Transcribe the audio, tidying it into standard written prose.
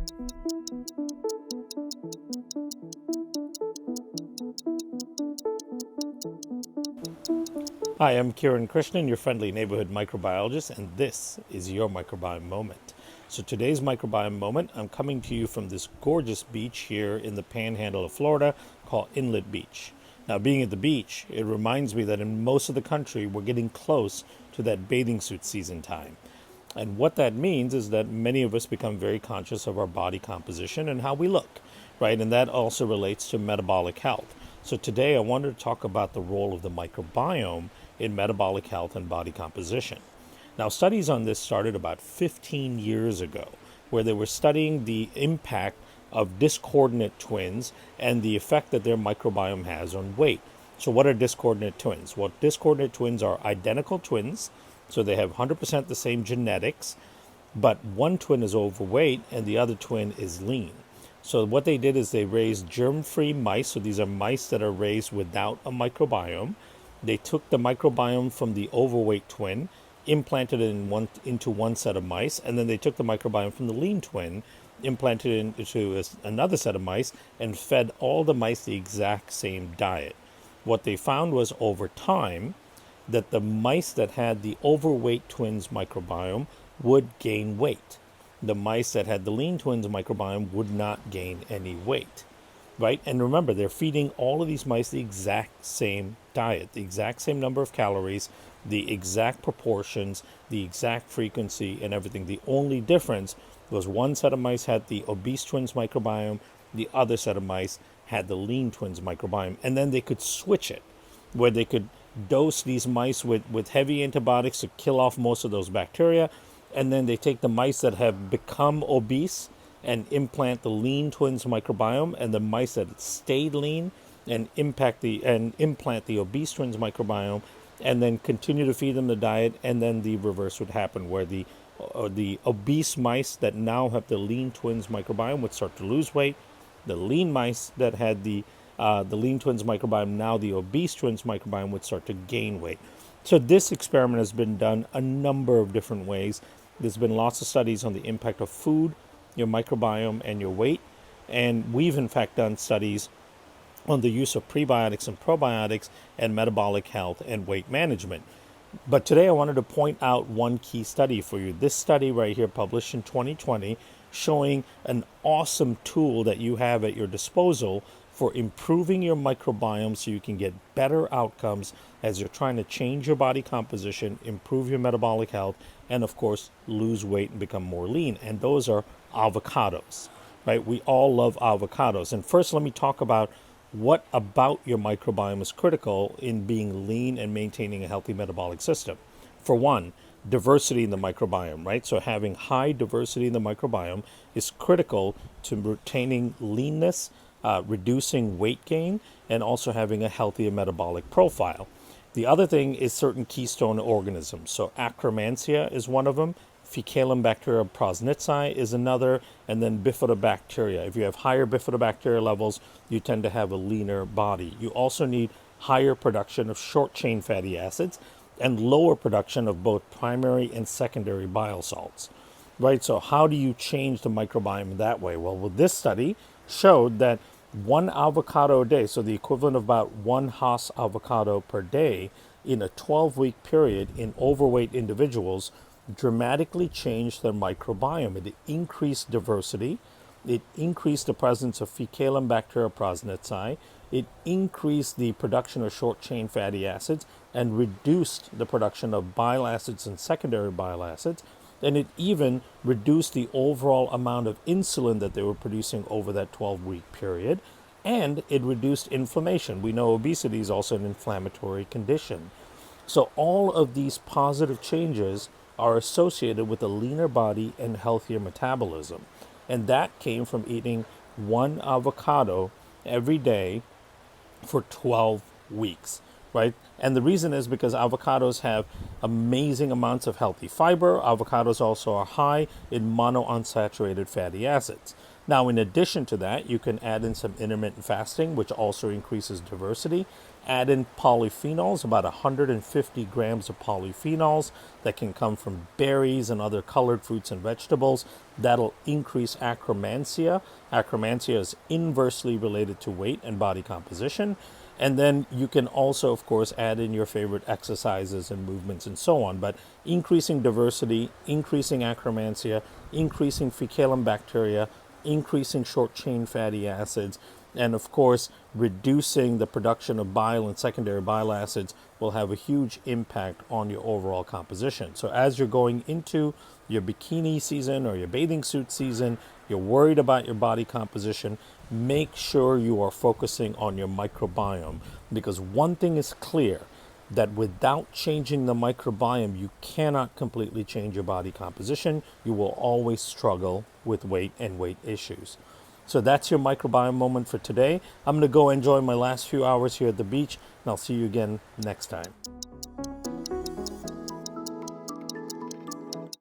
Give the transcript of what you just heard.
Hi, I'm Kiran Krishnan, your friendly neighborhood microbiologist, and this is your Microbiome Moment. So today's Microbiome Moment, I'm coming to you from this gorgeous beach here in the panhandle of Florida called Inlet Beach. Now, being at the beach, it reminds me that in most of the country, we're getting close to that bathing suit season time. And what that means is that many of us become very conscious of our body composition and how we look, right? And that also relates to metabolic health. So today I wanted to talk about the role of the microbiome in metabolic health and body composition. Now, studies on this started about 15 years ago, where they were studying the impact of discoordinate twins and the effect that their microbiome has on weight. So what are discoordinate twins? Well, discoordinate twins are identical twins, so they have 100% the same genetics, but one twin is overweight and the other twin is lean. So what they did is they raised germ-free mice. So these are mice that are raised without a microbiome. They took the microbiome from the overweight twin, implanted it into one set of mice, and then they took the microbiome from the lean twin, implanted it into another set of mice, and fed all the mice the exact same diet. What they found was over time that the mice that had the overweight twins microbiome would gain weight. The mice that had the lean twins microbiome would not gain any weight, right? And remember, they're feeding all of these mice the exact same diet, the exact same number of calories, the exact proportions, the exact frequency, and everything. The only difference was one set of mice had the obese twins microbiome, the other set of mice had the lean twins microbiome. And then they could switch it, where they could dose these mice with heavy antibiotics to kill off most of those bacteria, and then they take the mice that have become obese and implant the lean twins microbiome, and the mice that stayed lean and implant the obese twins microbiome, and then continue to feed them the diet, and then the reverse would happen, where the obese mice that now have the lean twins microbiome would start to lose weight. The lean mice that had the lean twins microbiome, now the obese twins microbiome, would start to gain weight. So this experiment has been done a number of different ways. There's been lots of studies on the impact of food, your microbiome, and your weight. And we've in fact done studies on the use of prebiotics and probiotics and metabolic health and weight management. But today I wanted to point out one key study for you. This study right here, published in 2020, showing an awesome tool that you have at your disposal for improving your microbiome so you can get better outcomes as you're trying to change your body composition, improve your metabolic health, and of course, lose weight and become more lean. And those are avocados, right? We all love avocados. And first, let me talk about what about your microbiome is critical in being lean and maintaining a healthy metabolic system. For one, diversity in the microbiome, right? So having high diversity in the microbiome is critical to retaining leanness, reducing weight gain, and also having a healthier metabolic profile. The other thing is certain keystone organisms. So Akkermansia is one of them. Faecalibacter prosnitzi is another, and then bifidobacteria. If you have higher bifidobacteria levels, you tend to have a leaner body. You also need higher production of short-chain fatty acids and lower production of both primary and secondary bile salts, right? So how do you change the microbiome that way? Well, with this study showed that one avocado a day, so the equivalent of about one Hass avocado per day in a 12-week period in overweight individuals, dramatically changed their microbiome. It increased diversity, it increased the presence of Faecalibacter prosnitzi, it increased the production of short-chain fatty acids and reduced the production of bile acids and secondary bile acids, and it even reduced the overall amount of insulin that they were producing over that 12-week period, and it reduced inflammation. We know obesity is also an inflammatory condition. So all of these positive changes are associated with a leaner body and healthier metabolism. And that came from eating one avocado every day for 12 weeks, right? And the reason is because avocados have amazing amounts of healthy fiber. Avocados also are high in monounsaturated fatty acids. Now, in addition to that, you can add in some intermittent fasting, which also increases diversity. Add in polyphenols, about 150 grams of polyphenols that can come from berries and other colored fruits and vegetables. That'll increase acromantia. Acromantia is inversely related to weight and body composition. And then you can also, of course, add in your favorite exercises and movements and so on. But increasing diversity, increasing acromantia, increasing fecalum bacteria, increasing short chain fatty acids, and of course, reducing the production of bile and secondary bile acids will have a huge impact on your overall composition. So as you're going into your bikini season or your bathing suit season, you're worried about your body composition, make sure you are focusing on your microbiome, because one thing is clear, that without changing the microbiome, you cannot completely change your body composition. You will always struggle with weight and weight issues. So that's your microbiome moment for today. I'm going to go enjoy my last few hours here at the beach, and I'll see you again next time.